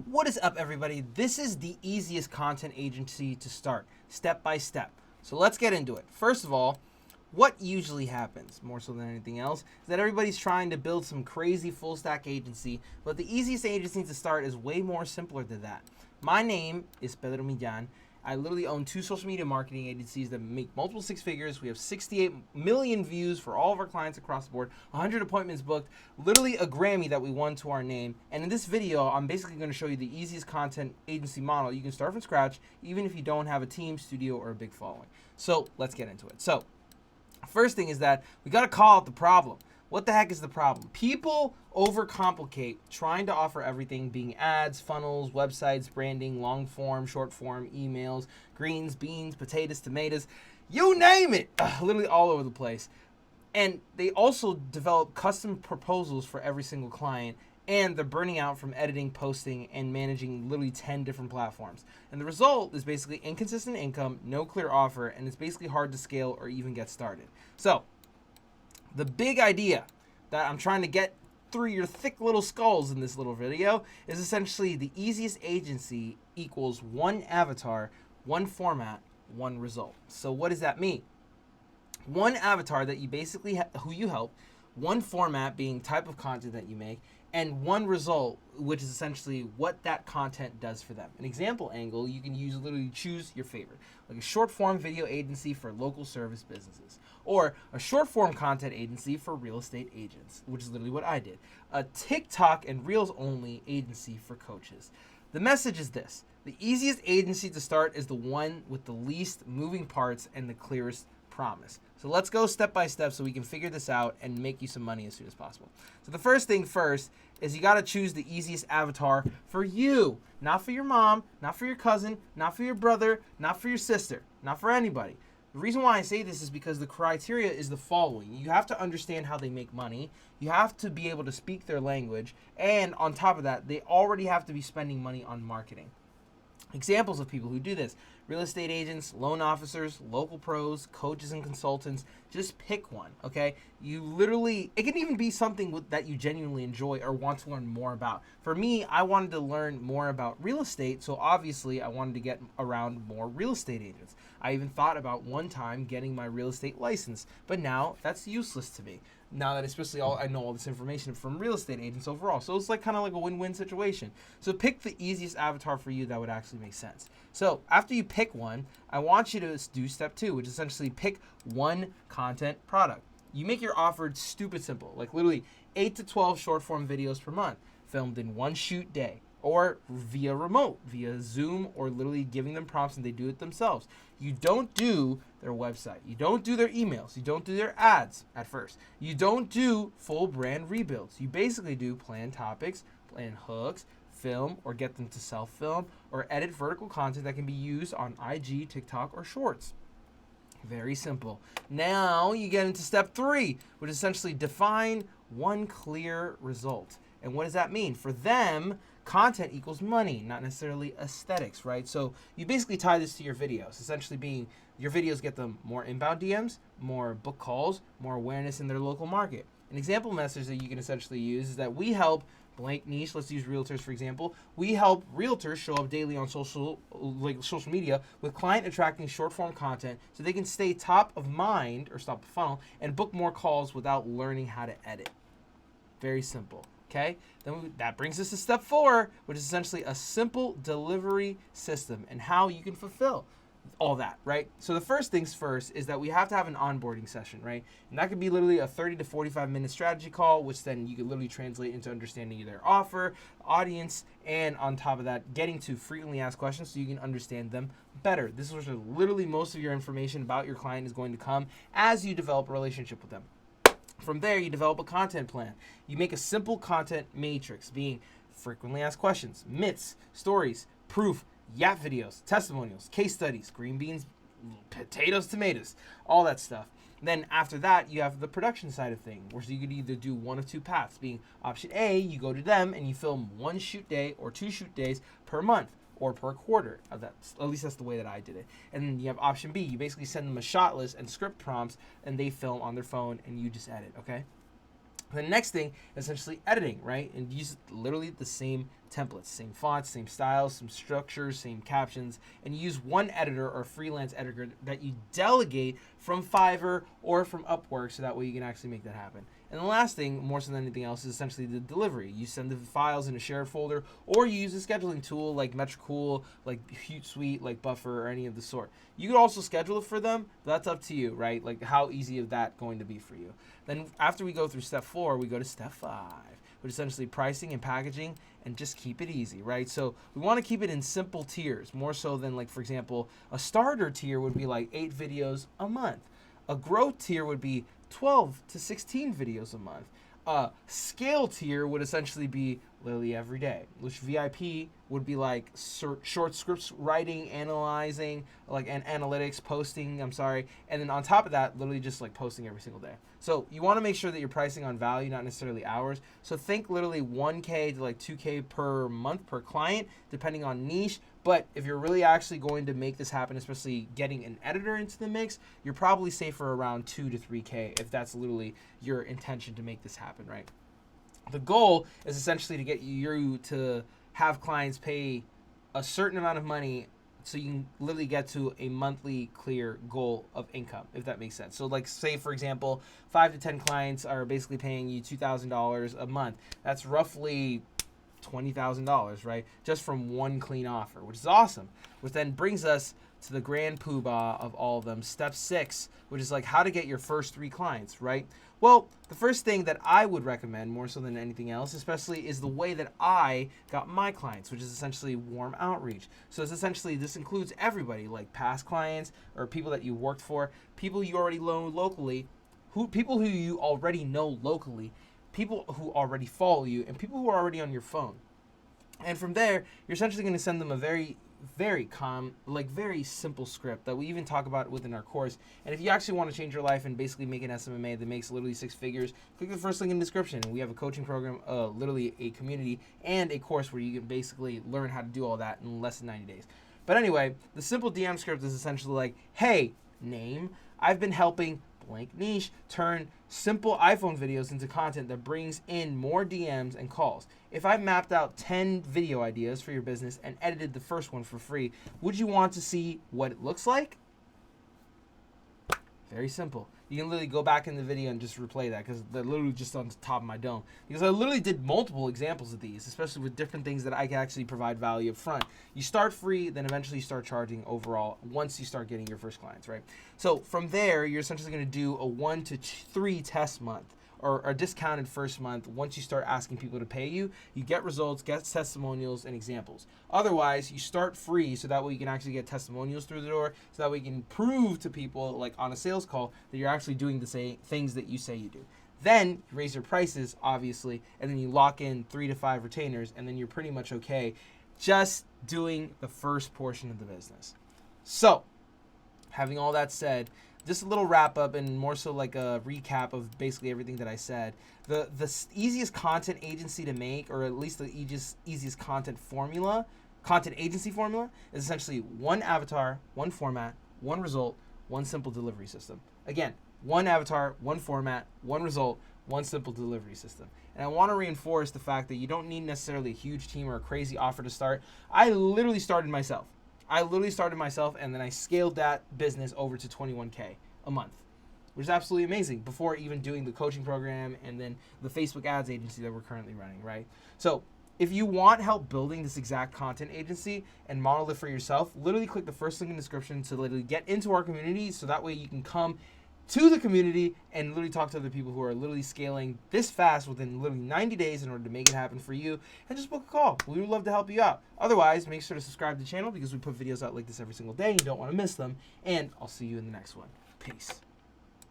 What is up, everybody? This is the easiest content agency to start, step by step. So let's get into it. First of all, what usually happens, more so than anything else, is that everybody's trying to build some crazy full stack agency, but the easiest agency to start is way more simpler than that. My name is Pedro Millan. I literally own 2 social media marketing agencies that make multiple 6 figures. We have 68 million views for all of our clients across the board, 100 appointments booked, literally a Grammy that we won to our name. And in this video, I'm basically going to show you the easiest content agency model. You can start from scratch, even if you don't have a team, studio, or a big following. So let's get into it. So first thing is that we got to call out the problem. What the heck is the problem? People overcomplicate trying to offer everything, being ads, funnels, websites, branding, long form, short form, emails, greens, beans, potatoes, tomatoes, you name it, literally all over the place. And they also develop custom proposals for every single client, and they're burning out from editing, posting, and managing literally 10 different platforms. And the result is basically inconsistent income, no clear offer, and it's basically hard to scale or even get started. So the big idea that I'm trying to get through your thick little skulls in this little video is essentially the easiest agency equals one avatar, one format, one result. So what does that mean? One avatar that you basically who you help, one format being type of content that you make, and one result, which is essentially what that content does for them. An example angle, you can use literally choose your favorite, like a short form video agency for local service businesses, or a short form content agency for real estate agents, which is literally what I did. A TikTok and Reels only agency for coaches. The message is this: the easiest agency to start is the one with the least moving parts and the clearest promise. So let's go step by step so we can figure this out and make you some money as soon as possible. So the first thing first is you got to choose the easiest avatar for you, not for your mom, not for your cousin, not for your brother, not for your sister, not for anybody. The reason why I say this is because the criteria is the following. You have to understand how they make money. You have to be able to speak their language. And on top of that, they already have to be spending money on marketing. Examples of people who do this: real estate agents, loan officers, local pros, coaches and consultants. Just pick one, okay? You literally, it can even be something that you genuinely enjoy or want to learn more about. For me, I wanted to learn more about real estate, so obviously I wanted to get around more real estate agents. I even thought about one time getting my real estate license, but now that's useless to me. Now that especially I know all this information from real estate agents overall. So it's like kind of like a win-win situation. So pick the easiest avatar for you that would actually make sense. So after you pick one, I want you to do step 2, which is essentially pick one content product. You make your offer stupid simple, like literally 8 to 12 short form videos per month, filmed in one shoot day, or via remote, via Zoom, or literally giving them prompts and they do it themselves. You don't do their website. You don't do their emails. You don't do their ads at first. You don't do full brand rebuilds. You basically do plan topics, plan hooks, film or get them to self-film, or edit vertical content that can be used on IG, TikTok, or Shorts. Very simple. Now you get into step 3, which is essentially define one clear result. And what does that mean? For them, content equals money, not necessarily aesthetics, right? So you basically tie this to your videos, essentially being your videos get them more inbound DMs, more book calls, more awareness in their local market. An example message that you can essentially use is that we help blank niche, let's use realtors for example, we help realtors show up daily on social media with client attracting short form content so they can stay top of mind or stop the funnel and book more calls without learning how to edit. Very simple. Okay, then that brings us to step 4, which is essentially a simple delivery system and how you can fulfill all that, right? So the first things first is that we have to have an onboarding session, right? And that could be literally a 30 to 45 minute strategy call, which then you could literally translate into understanding their offer, audience, and on top of that, getting to frequently asked questions so you can understand them better. This is where literally most of your information about your client is going to come as you develop a relationship with them. From there, you develop a content plan. You make a simple content matrix, being frequently asked questions, myths, stories, proof, yap videos, testimonials, case studies, green beans, potatoes, tomatoes, all that stuff. Then after that, you have the production side of things, where you could either do one of 2 paths, being option A, you go to them and you film 1 shoot day or 2 shoot days per month or per quarter. At least that's the way that I did it. And then you have option B. You basically send them a shot list and script prompts, and they film on their phone, and you just edit, okay? The next thing is essentially editing, right? And use literally the same templates, same fonts, same styles, same structures, same captions, and use one editor or freelance editor that you delegate from Fiverr or from Upwork, so that way you can actually make that happen. And the last thing, more so than anything else, is essentially the delivery. You send the files in a shared folder, or you use a scheduling tool like Metricool, like Hootsuite, like Buffer, or any of the sort. You could also schedule it for them, but that's up to you, right? Like, how easy is that going to be for you? Then after we go through step 4, we go to step 5, which is essentially pricing and packaging, and just keep it easy, right? So we want to keep it in simple tiers, more so than, like, for example, a starter tier would be like 8 videos a month. A growth tier would be 12 to 16 videos a month. Scale tier would essentially be literally every day, which VIP would be like short scripts writing, analyzing, like, and analytics, posting, and then on top of that, literally just like posting every single day. So you want to make sure that you're pricing on value, not necessarily hours. So think literally 1K to like 2K per month per client, depending on niche. But if you're really actually going to make this happen, especially getting an editor into the mix, you're probably safer around 2 to 3K if that's literally your intention to make this happen, right? The goal is essentially to get you to have clients pay a certain amount of money so you can literally get to a monthly clear goal of income, if that makes sense. So like, say for example, 5 to 10 clients are basically paying you $2,000 a month. That's roughly $20,000, right? Just from one clean offer, which is awesome. Which then brings us to the grand poobah of all of them, step 6, which is like how to get your first 3 clients, right? Well, the first thing that I would recommend, more so than anything else, especially, is the way that I got my clients, which is essentially warm outreach. So it's essentially, this includes everybody, like past clients or people that you worked for, people you already know locally, people who you already know locally, people who already follow you, and people who are already on your phone. And from there, you're essentially going to send them a very simple script that we even talk about within our course. And if you actually want to change your life and basically make an SMMA that makes literally 6 figures, click the first link in the description. We have a coaching program, literally a community, and a course where you can basically learn how to do all that in less than 90 days. But anyway, the simple DM script is essentially like, hey, name, I've been helping blank niche turn simple iPhone videos into content that brings in more DMs and calls. If I mapped out 10 video ideas for your business and edited the first one for free, would you want to see what it looks like? Very simple. You can literally go back in the video and just replay that, because they're literally just on the top of my dome. Because I literally did multiple examples of these, especially with different things that I can actually provide value up front. You start free, then eventually you start charging overall once you start getting your first clients, right? So from there, you're essentially going to do a 1 to 3 test month, or a discounted first month. Once you start asking people to pay you, you get results, get testimonials, and examples. Otherwise, you start free, so that way you can actually get testimonials through the door, so that way you can prove to people, like on a sales call, that you're actually doing the same things that you say you do. Then you raise your prices, obviously, and then you lock in 3 to 5 retainers, and then you're pretty much okay just doing the first portion of the business. So, having all that said, just a little wrap up and more so like a recap of basically everything that I said. The easiest content agency to make, or at least the easiest content agency formula, is essentially one avatar, one format, one result, one simple delivery system. Again, one avatar, one format, one result, one simple delivery system. And I want to reinforce the fact that you don't need necessarily a huge team or a crazy offer to start. I literally started myself, and then I scaled that business over to 21K a month, which is absolutely amazing, before even doing the coaching program and then the Facebook ads agency that we're currently running, right? So if you want help building this exact content agency and model it for yourself, literally click the first link in the description to literally get into our community, so that way you can come to the community and literally talk to other people who are literally scaling this fast within literally 90 days in order to make it happen for you, and just book a call. We would love to help you out. Otherwise, make sure to subscribe to the channel, because we put videos out like this every single day and you don't want to miss them. And I'll see you in the next one. Peace.